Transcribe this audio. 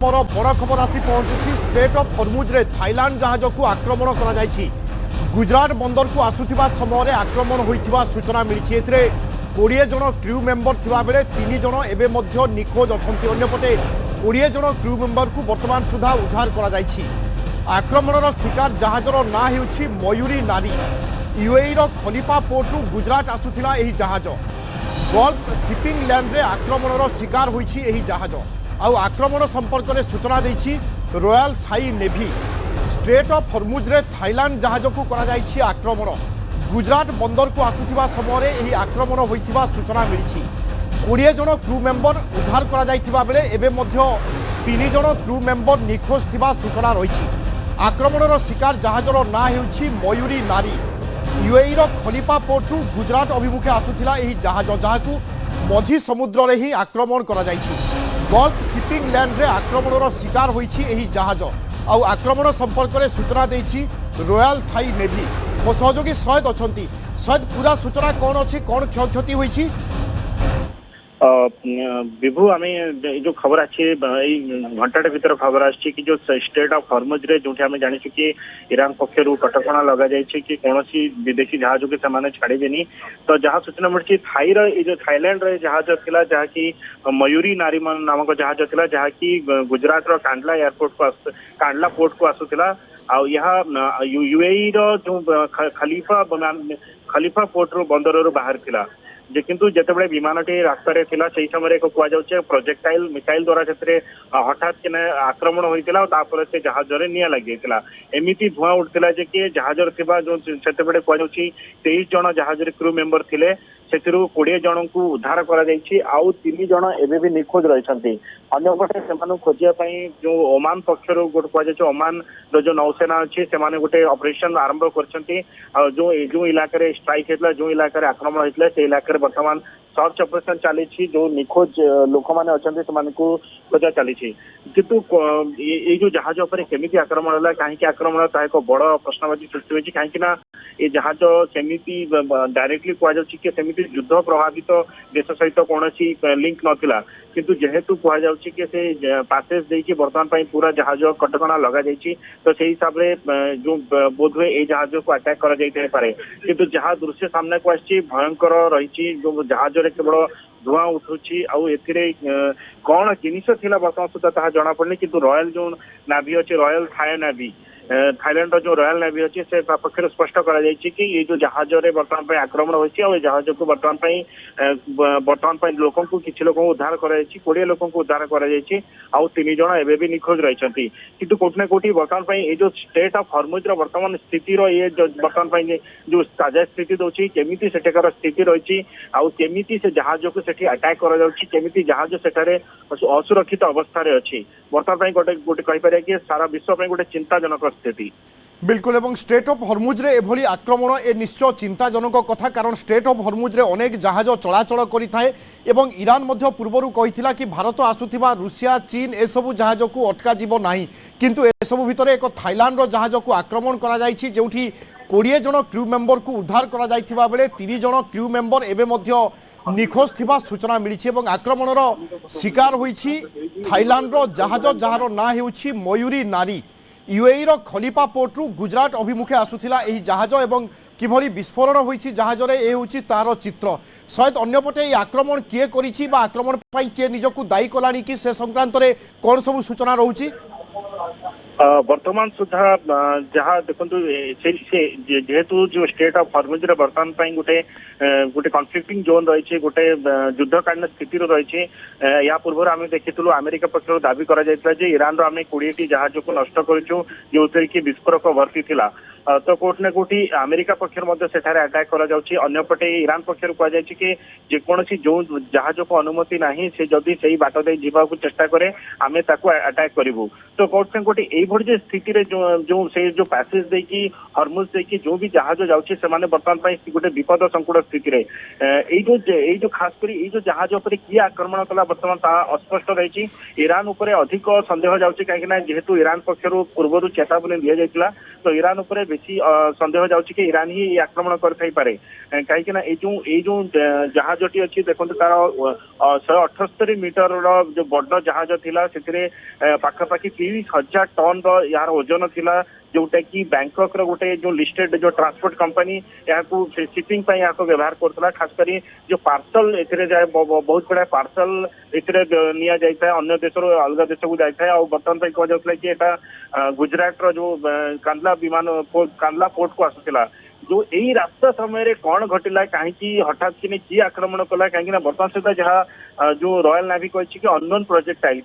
मोर बड़ खबर आसी पहुंचुछि स्ट्रेट ऑफ हॉर्मुज रे थाईलैंड जहाज को आक्रमण करा जायछि। गुजरात बंदर को आसुथिबा समय आक्रमण होइथिबा सूचना मिलिछि। एथिरे 20 जन क्रू मेंबर थिबा बेले 3 जन एबे मध्य निखोज अछंती। अन्यपटे 20 जन क्रू मेंबर को वर्तमान सुधा उद्धार करा जायछि। आक्रमणर शिकार जहाजर ना हेउछि मयूरी नारी। यूएई रो खलीफा पोर्ट रु गुजरात आसुथिला एही जहाज गल्फ शिपिंग लैंड रे आक्रमणर शिकार होइछि एही जहाज। आउ आक्रमण संपर्क में सूचना देछि royal Thai navy. Strait of Hormuz रे थाईलैंड जहाज को करा जायछि आक्रमण। गुजरात बंदर को आसुथिबा समय एही आक्रमण होइथिबा सूचना मिलिछि। 20 जन क्रू मेंबर उद्धार करा जायथिबा बेले एबे मध्य 3 जन क्रू मेंबर निखोज थिबा सूचना रहिछि। आक्रमणर शिकार जहाजर ना हेउछि मयूरी नारी। यूएई रो खलीफा पोर्ट रु गुजरात अभिमुखे आसुथिला एही जहाज जहाकू मझी समुद्र रे ही आक्रमण करा जायछि। गल्फ शिपिंग लैंड रे आक्रमणर शिकार होइछि एही जहाज। आउ आक्रमण संपर्क में सूचना देछि रॉयल थाई नेवी। मो सहयोगी सैयद अछंती। सैयद पूरा सूचना कौन अछि, कौन क्षति होइछि? विभु आम जो खबर अच्छी घंटाटे भीतर खबर आछि कि जो स्ट्रेट ऑफ हॉर्मुज रे जो आम जानी कि ईरान पक्षर कटकणा लगा जाए कि कौन विदेशी जहाज के से छाड़बेनी। तो जहाँ सूचना मिली थाई जो थाईलैंड रे जहाज थिला जहाँकि मयूरी नारी नामक जहाज थिला जहाँकि गुजरात रो कांडला एयरपोर्ट को कांडला पोर्ट को आसुला। आ यहाँ यूएई रो जो खलीफा पोर्ट रो बंदर रो बाहर थिला जे किंतु जितेबाला विमानटी रास्तार थिला से समय कहुए प्रोजेक्टाइल मिसाइल द्वारा से हठात कि आक्रमण होता से जहाज निया लगी एमती धुआं उठता जे कि जहाज जो से कहुए 23 जन जहाज क्रू मेंबर थे से 20 जन को उद्धार कर 3 जन एवं भी निखोज रही। अंपटे से खोजापी जो ओमान पक्षर गोटे कहुए ओमान जो नौसेना अच्छी से गोटे ऑपरेशन आरंभ कर जो इलाके स्ट्राइक होता जो इलाके आक्रमण होता से इलाके बर्तमान सर्च ऑपरेशन चली जो निखोज लोक मैंने अच्छा से खोजा चली किंतु ये जो जहाज उपर केमी आक्रमण है कहीं आक्रमण ता एक बड़ प्रश्नवाची सृष्टि होती कहीं ये जहाज केमी डायरेक्टली कहुए युद्ध प्रभावित देश सहित कौन लिंक नाला किंतु जेहेतु कहुच्छी कि से पासेज देकी बर्तमान पूरा जहाज कटकणा लगा जाइए तो से हिसाब से जो बोध हुए ये जहाज को अटैक कर किंतु जहाँ दृश्य सामने को आसी भयंकर रही जो जहाज केवल धुआं उठुची आउ एथिरे कौन जिनिस थिला बर्तमान सुधा ताहा जना पड़नी किंतु रॉयल जो नावी अच्छे रॉयल थाई नेवी थाईलैंड जो रॉयल नेवी अच्छी से पक्ष स्पष्ट कर कि ये जो जहाज बर्तमान आक्रमण होती जहाज को बर्तमान लोक किसी लोक उद्धार कर 20 लोक उद्धार कर 3 जन एवं भी निखोज रही किंतु कोटना कोटी बर्तमान ये जो स्टेट ऑफ हॉर्मुज वर्तमान स्थिति ये बर्तमान जो ताजा स्थिति दूसरी केमी सेठार स्थिति रही आमी से जहाज को सेठी अटैक कर जहाज सेठारे असुरक्षित अवस्था अच्छी बर्तमान गोटे गोटे कहीपर कि सारा विश्व गोटे चिंताजनक स्थिति। बिल्कुल एवं स्ट्रेट ऑफ हॉर्मुज रे एभली आक्रमण ए निश्चय चिंताजनक कथा कारण स्ट्रेट ऑफ हॉर्मुज रे अनेक जहाज चलाचल करिथाए एवं ईरान मध्य पूर्वरु कहिथिला कि भारत आसुथिबा रूसिया चीन ए सबु जहाज को अटका जीव नाही किंतु ए सबु भितरे एक थाईलैंड रो जहाज को आक्रमण करा जायछि जेउठी 20 जन क्रू मेंबर को उद्धार करा जायथिबा बेले 3 जन क्रू मेंबर एबे मध्य निखोज थिबा सूचना मिलिछि एवं आक्रमणर शिकार होइछि थाईलैंड रो जहाज जहार ना हेउछि मयूरी नारी। यूएई रो खलीफा पोर्ट रु गुजरात अभिमुखे आसुथिला एही जहाज एवं किभली विस्फोरण होइछि जहाज रे ए होछि तार चित्र। सहित अन्यपटे ये आक्रमण किए करिछि बा आक्रमण पई के निजकु दायी कलानी कि से संक्रांत रे कोन सब सूचना रहउछि? वर्तमान सुधा जहाँ देखो जेहेतु जो स्टेट ऑफ हॉर्मुज बर्तमान गोटे गोटे कन्फ्लिक्टिंग जोन रही गोटे युद्धकालीन स्थिति रही या पूर्व आम देखी अमेरिका पक्ष दावी कर ईरान आम 20 जहाज को नष्ट करूँ जो कि विस्फोरक भर्ती थिला तो कोट ना कोटी अमेरिका पक्षर सेठारे अटैक करपटे ईरान पक्षर कहुई कि जेकोसी जो जहाज को अनुमति ना से जदि से बाट दे जावाक चेष्टा करे आम ताको अटैक करूँ तो कौन गोटे ये स्थिति रे जो से जो पैसेज देखी हरमुज देखी जो भी जहाज जाऊँचे से बर्तमान गोटे विपद संकट स्थिति रे जो खास कर जो जहाज उपर किए आक्रमण कला बर्तमान अस्पष्ट रही ईरान उपर अधिक संदेह जाऊँचे कहीं जेहेतु ईरान पक्षर पूर्व चेतावनी दि जाइए तो ईरान उपर बेसी संदेह जाऊँचे कि ईरान ही आक्रमण करे कहीं जो जहाजटी अच्छी देखो तार 178 मीटर जो बड़ जहाज थिला से पाखापाखि 30,000 टन यार ओजन थिला जोटा कि बैंकॉक रो गोटे जो लिस्टेड जो ट्रांसपोर्ट कंपनी यहाँ शिपिंग व्यवहार करता खासकर जो पार्सल ए जाए बहुत गुड़ा पार्सल निया जाए अन्य देश अलग देश को जाए और बर्तमान कह जाता कि यहाँ गुजरात रो जो कांदला कांदला पोर्ट को आसूला जो यही रास्ता समय कौन घटला कहीं हठात कि आक्रमण कला कहीं बर्तमान सहित जहाँ जो रॉयल नेवी कही कि अननोन प्रोजेक्टाइल